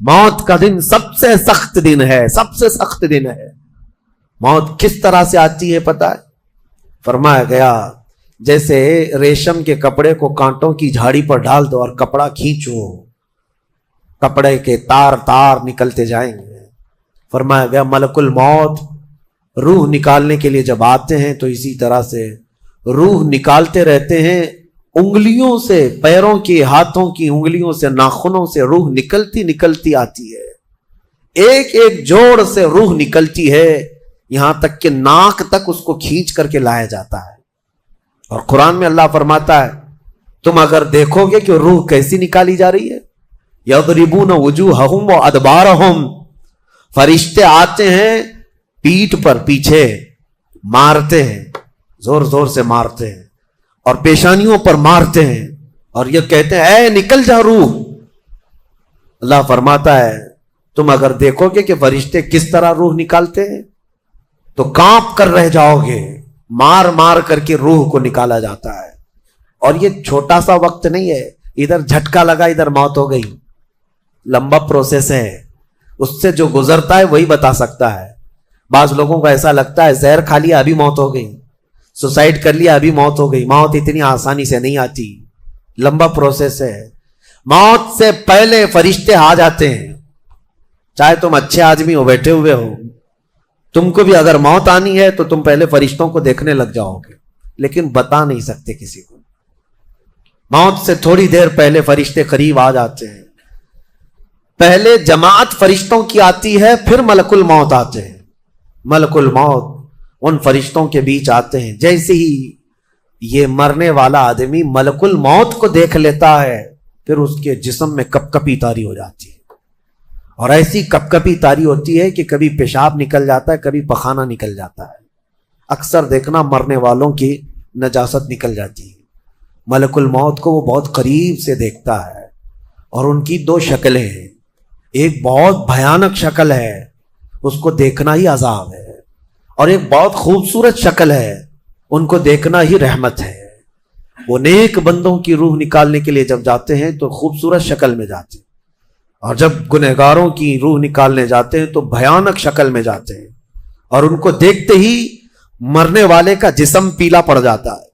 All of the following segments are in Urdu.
موت کا دن سب سے سخت دن ہے، سب سے سخت دن ہے۔ موت کس طرح سے آتی ہے پتہ ہے؟ فرمایا گیا جیسے ریشم کے کپڑے کو کانٹوں کی جھاڑی پر ڈال دو اور کپڑا کھینچو، کپڑے کے تار تار نکلتے جائیں گے۔ فرمایا گیا ملک الموت روح نکالنے کے لیے جب آتے ہیں تو اسی طرح سے روح نکالتے رہتے ہیں، انگلیوں سے، پیروں کی، ہاتھوں کی انگلیوں سے، ناخنوں سے روح نکلتی آتی ہے، ایک ایک جوڑ سے روح نکلتی ہے، یہاں تک کہ ناک تک اس کو کھینچ کر کے لایا جاتا ہے۔ اور قرآن میں اللہ فرماتا ہے تم اگر دیکھو گے کہ روح کیسی نکالی جا رہی ہے، یضربون وجوہہم وادبارہم، فرشتے آتے ہیں پیٹھ پر، پیچھے مارتے ہیں، زور زور سے مارتے ہیں اور پیشانیوں پر مارتے ہیں اور یہ کہتے ہیں اے نکل جا روح۔ اللہ فرماتا ہے تم اگر دیکھو گے کہ فرشتے کس طرح روح نکالتے ہیں تو کانپ کر رہ جاؤ گے، مار مار کر کے روح کو نکالا جاتا ہے۔ اور یہ چھوٹا سا وقت نہیں ہے، ادھر جھٹکا لگا ادھر موت ہو گئی، لمبا پروسیس ہے، اس سے جو گزرتا ہے وہی بتا سکتا ہے۔ بعض لوگوں کو ایسا لگتا ہے زہر کھا لیا ابھی موت ہو گئی، سوسائڈ کر لیا ابھی موت ہو گئی۔ موت اتنی آسانی سے نہیں آتی، لمبا پروسیس ہے۔ موت سے پہلے فرشتے آ جاتے ہیں، چاہے تم اچھے آدمی ہو، بیٹھے ہوئے ہو، تم کو بھی اگر موت آنی ہے تو تم پہلے فرشتوں کو دیکھنے لگ جاؤ گے، لیکن بتا نہیں سکتے کسی کو۔ موت سے تھوڑی دیر پہلے فرشتے قریب آ جاتے ہیں، پہلے جماعت فرشتوں کی آتی ہے، پھر ملک الموت آتے ہیں۔ ملک الموت ان فرشتوں کے بیچ آتے ہیں، جیسے ہی یہ مرنے والا آدمی ملک الموت کو دیکھ لیتا ہے پھر اس کے جسم میں کپ کپی طاری ہو جاتی ہے، اور ایسی کپ کپی طاری ہوتی ہے کہ کبھی پیشاب نکل جاتا ہے، کبھی پخانہ نکل جاتا ہے۔ اکثر دیکھنا مرنے والوں کی نجاست نکل جاتی ہے۔ ملک الموت کو وہ بہت قریب سے دیکھتا ہے، اور ان کی دو شکلیں ہیں، ایک بہت بھیانک شکل ہے، اس کو دیکھنا ہی عذاب ہے، اور ایک بہت خوبصورت شکل ہے، ان کو دیکھنا ہی رحمت ہے۔ وہ نیک بندوں کی روح نکالنے کے لیے جب جاتے ہیں تو خوبصورت شکل میں جاتے ہیں، اور جب گنہگاروں کی روح نکالنے جاتے ہیں تو بھیانک شکل میں جاتے ہیں، اور ان کو دیکھتے ہی مرنے والے کا جسم پیلا پڑ جاتا ہے،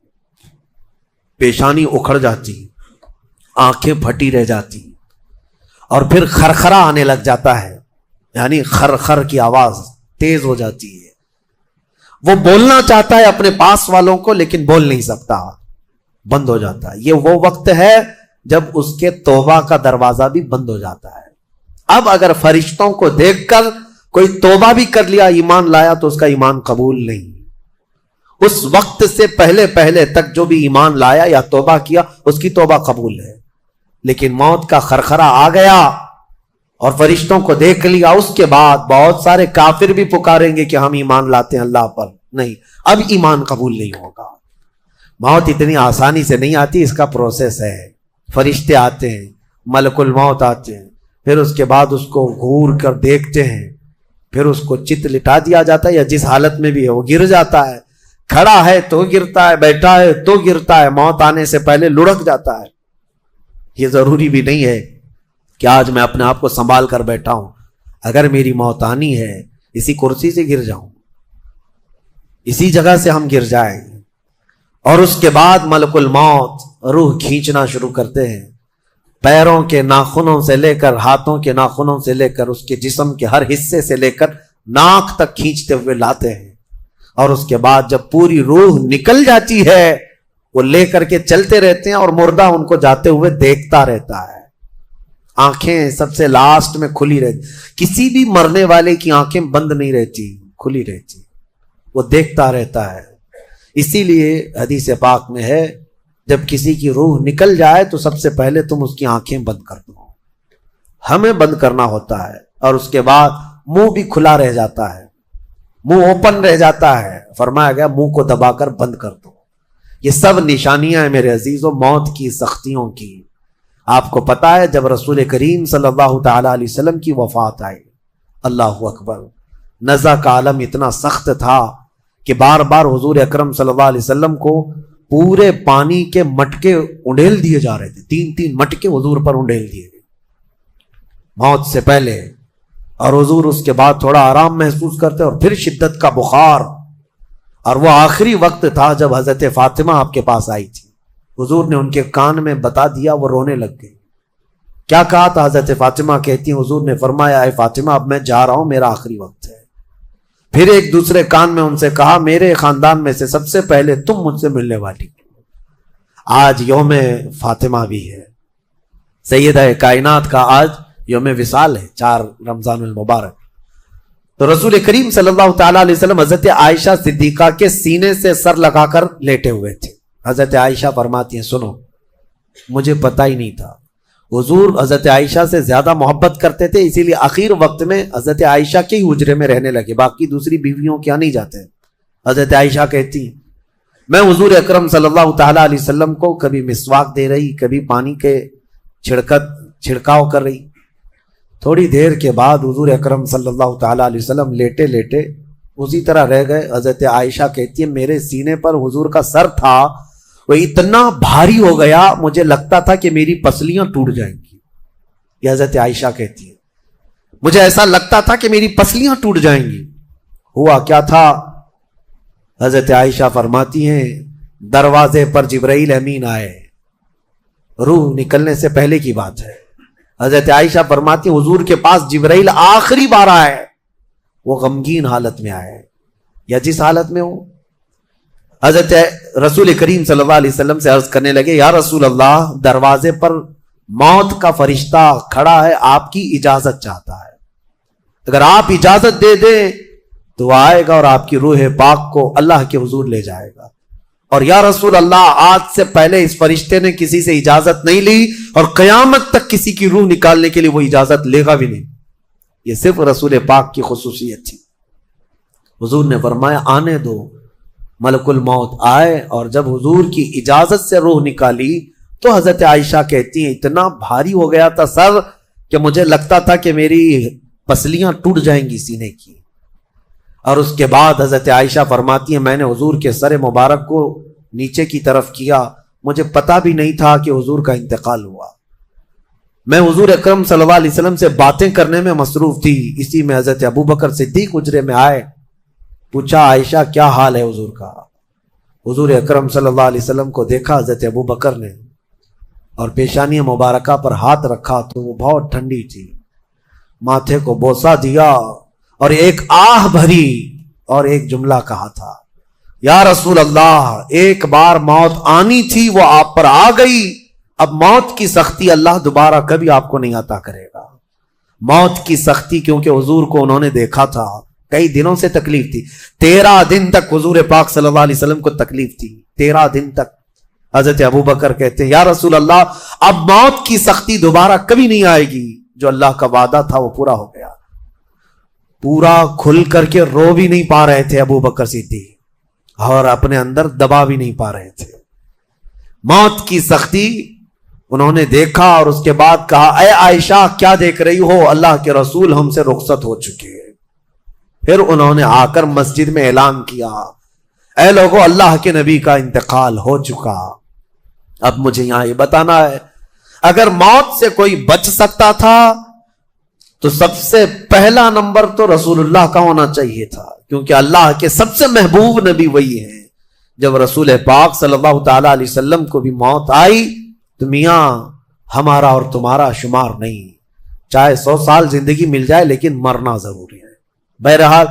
پیشانی اکھڑ جاتی، آنکھیں پھٹی رہ جاتی، اور پھر خرخرا آنے لگ جاتا ہے، یعنی خرخر کی آواز تیز ہو جاتی ہے۔ وہ بولنا چاہتا ہے اپنے پاس والوں کو لیکن بول نہیں سکتا، بند ہو جاتا ہے۔ یہ وہ وقت ہے جب اس کے توبہ کا دروازہ بھی بند ہو جاتا ہے۔ اب اگر فرشتوں کو دیکھ کر کوئی توبہ بھی کر لیا، ایمان لایا، تو اس کا ایمان قبول نہیں۔ اس وقت سے پہلے پہلے تک جو بھی ایمان لایا یا توبہ کیا اس کی توبہ قبول ہے، لیکن موت کا خرخرا آ گیا اور فرشتوں کو دیکھ لیا، اس کے بعد بہت سارے کافر بھی پکاریں گے کہ ہم ایمان لاتے ہیں اللہ پر، نہیں، اب ایمان قبول نہیں ہوگا۔ موت اتنی آسانی سے نہیں آتی، اس کا پروسیس ہے۔ فرشتے آتے ہیں، ملک الموت آتے ہیں، پھر اس کے بعد اس کو گھور کر دیکھتے ہیں، پھر اس کو چت لٹا دیا جاتا ہے، یا جس حالت میں بھی ہے وہ گر جاتا ہے، کھڑا ہے تو گرتا ہے، بیٹھا ہے تو گرتا ہے، موت آنے سے پہلے لڑک جاتا ہے۔ یہ ضروری بھی نہیں ہے کہ آج میں اپنے آپ کو سنبھال کر بیٹھا ہوں، اگر میری موت آنی ہے اسی کرسی سے گر جاؤں، اسی جگہ سے ہم گر جائیں۔ اور اس کے بعد ملک الموت روح کھینچنا شروع کرتے ہیں، پیروں کے ناخنوں سے لے کر، ہاتھوں کے ناخنوں سے لے کر، اس کے جسم کے ہر حصے سے لے کر ناک تک کھینچتے ہوئے لاتے ہیں، اور اس کے بعد جب پوری روح نکل جاتی ہے وہ لے کر کے چلتے رہتے ہیں، اور مردہ ان کو جاتے ہوئے دیکھتا رہتا ہے۔ آنکھیں سب سے لاسٹ میں کھلی رہتی، کسی بھی مرنے والے کی آنکھیں بند نہیں رہتی، کھلی رہتی، وہ دیکھتا رہتا ہے۔ اسی لیے حدیث پاک میں ہے جب کسی کی روح نکل جائے تو سب سے پہلے تم اس کی آنکھیں بند کر دو، ہمیں بند کرنا ہوتا ہے، اور اس کے بعد منہ بھی کھلا رہ جاتا ہے، منہ اوپن رہ جاتا ہے، فرمایا گیا منہ کو دبا کر بند کر دو۔ یہ سب نشانیاں ہیں میرے عزیزوں موت کی، سختیوں کی۔ آپ کو پتا ہے جب رسول کریم صلی اللہ تعالی علیہ وسلم کی وفات آئی، اللہ اکبر، نزع کا عالم اتنا سخت تھا کہ بار بار حضور اکرم صلی اللہ علیہ وسلم کو پورے پانی کے مٹکے انڈیل دیے جا رہے تھے، 3 مٹکے حضور پر انڈیل دیے گئے۔ موت سے پہلے، اور حضور اس کے بعد تھوڑا آرام محسوس کرتے اور پھر شدت کا بخار، اور وہ آخری وقت تھا جب حضرت فاطمہ آپ کے پاس آئی تھی، حضور نے ان کے کان میں بتا دیا، وہ رونے لگ گئی۔ کیا کہا تھا؟ حضرت فاطمہ کہتی ہیں حضور نے فرمایا اے فاطمہ اب میں جا رہا ہوں، میرا آخری وقت ہے۔ پھر ایک دوسرے کان میں ان سے کہا میرے خاندان میں سے سب سے پہلے تم مجھ سے ملنے والی۔ آج یوم فاطمہ بھی ہے، سیدہ کائنات کا آج یوم وصال ہے، 4 رمضان المبارک۔ تو رسول کریم صلی اللہ تعالیٰ علیہ وسلم حضرت عائشہ صدیقہ کے سینے سے سر لگا کر لیٹے ہوئے تھے۔ حضرت عائشہ فرماتی ہیں سنو، مجھے پتہ ہی نہیں تھا، حضور حضرت عائشہ سے زیادہ محبت کرتے تھے، اسی لیے آخر وقت میں حضرت عائشہ کے ہی حجرے میں رہنے لگے، باقی دوسری بیویوں کیا نہیں جاتے۔ حضرت عائشہ کہتی ہیں میں حضور اکرم صلی اللہ تعالیٰ علیہ وسلم کو کبھی مسواک دے رہی، کبھی پانی کے چھڑکاؤ کر رہی۔ تھوڑی دیر کے بعد حضور اکرم صلی اللہ تعالیٰ علیہ وسلم لیٹے لیٹے اسی طرح رہ گئے۔ حضرت عائشہ کہتی ہے میرے سینے پر حضور کا سر تھا، وہ اتنا بھاری ہو گیا مجھے لگتا تھا کہ میری پسلیاں ٹوٹ جائیں گی۔ یہ حضرت عائشہ کہتی ہے مجھے ایسا لگتا تھا کہ میری پسلیاں ٹوٹ جائیں گی۔ ہوا کیا تھا؟ حضرت عائشہ فرماتی ہیں دروازے پر جبرائیل امین آئے، روح نکلنے سے پہلے کی بات ہے۔ حضرت عائشہ فرماتی ہیں حضور کے پاس جبرائیل آخری بار آئے، وہ غمگین حالت میں آئے یا جس حالت میں ہو۔ حضرت رسول کریم صلی اللہ علیہ وسلم سے عرض کرنے لگے یا رسول اللہ دروازے پر موت کا فرشتہ کھڑا ہے، آپ کی اجازت چاہتا ہے، اگر آپ اجازت دے دیں تو آئے گا اور آپ کی روح پاک کو اللہ کے حضور لے جائے گا۔ اور یا رسول اللہ آج سے پہلے اس فرشتے نے کسی سے اجازت نہیں لی اور قیامت تک کسی کی روح نکالنے کے لیے وہ اجازت لے گا بھی نہیں۔ یہ صرف رسول پاک کی خصوصیت تھی۔ حضور نے فرمایا آنے دو، ملک الموت آئے، اور جب حضور کی اجازت سے روح نکالی تو حضرت عائشہ کہتی ہیں اتنا بھاری ہو گیا تھا سر کہ مجھے لگتا تھا کہ میری پسلیاں ٹوٹ جائیں گی سینے کی۔ اور اس کے بعد حضرت عائشہ فرماتی ہیں میں نے حضور کے سر مبارک کو نیچے کی طرف کیا، مجھے پتا بھی نہیں تھا کہ حضور کا انتقال ہوا۔ میں حضور اکرم صلی اللہ علیہ وسلم سے باتیں کرنے میں مصروف تھی، اسی میں حضرت ابوبکر صدیق حجرے میں آئے، پوچھا عائشہ کیا حال ہے حضور کا؟ حضور اکرم صلی اللہ علیہ وسلم کو دیکھا حضرت ابوبکر نے اور پیشانی مبارکہ پر ہاتھ رکھا تو وہ بہت ٹھنڈی تھی، ماتھے کو بوسہ دیا اور ایک آہ بھری اور ایک جملہ کہا تھا یا رسول اللہ ایک بار موت آنی تھی وہ آپ پر آ گئی، اب موت کی سختی اللہ دوبارہ کبھی آپ کو نہیں عطا کرے گا۔ موت کی سختی کیونکہ حضور کو انہوں نے دیکھا تھا، کئی دنوں سے تکلیف تھی، 13 دن تک حضور پاک صلی اللہ علیہ وسلم کو تکلیف تھی، 13 دن تک۔ حضرت ابوبکر کہتے ہیں یا رسول اللہ اب موت کی سختی دوبارہ کبھی نہیں آئے گی، جو اللہ کا وعدہ تھا وہ پورا ہو گیا۔ پورا کھل کر کے رو بھی نہیں پا رہے تھے ابوبکر صدیق اور اپنے اندر دبا بھی نہیں پا رہے تھے۔ موت کی سختی انہوں نے دیکھا اور اس کے بعد کہا اے عائشہ کیا دیکھ رہی ہو، اللہ کے رسول ہم سے رخصت ہو چکے ہیں۔ پھر انہوں نے آ کر مسجد میں اعلان کیا اے لوگو اللہ کے نبی کا انتقال ہو چکا۔ اب مجھے یہاں یہ بتانا ہے اگر موت سے کوئی بچ سکتا تھا تو سب سے پہلا نمبر تو رسول اللہ کا ہونا چاہیے تھا، کیونکہ اللہ کے سب سے محبوب نبی وہی ہیں۔ جب رسول پاک صلی اللہ تعالیٰ علیہ وسلم کو بھی موت آئی تو میاں ہمارا اور تمہارا شمار نہیں، چاہے 100 سال زندگی مل جائے لیکن مرنا ضروری ہے۔ بہرحال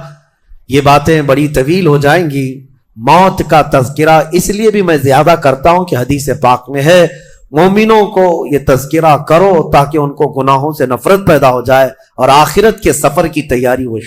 یہ باتیں بڑی طویل ہو جائیں گی، موت کا تذکرہ اس لیے بھی میں زیادہ کرتا ہوں کہ حدیث پاک میں ہے مومنوں کو یہ تذکرہ کرو تاکہ ان کو گناہوں سے نفرت پیدا ہو جائے اور آخرت کے سفر کی تیاری ہو۔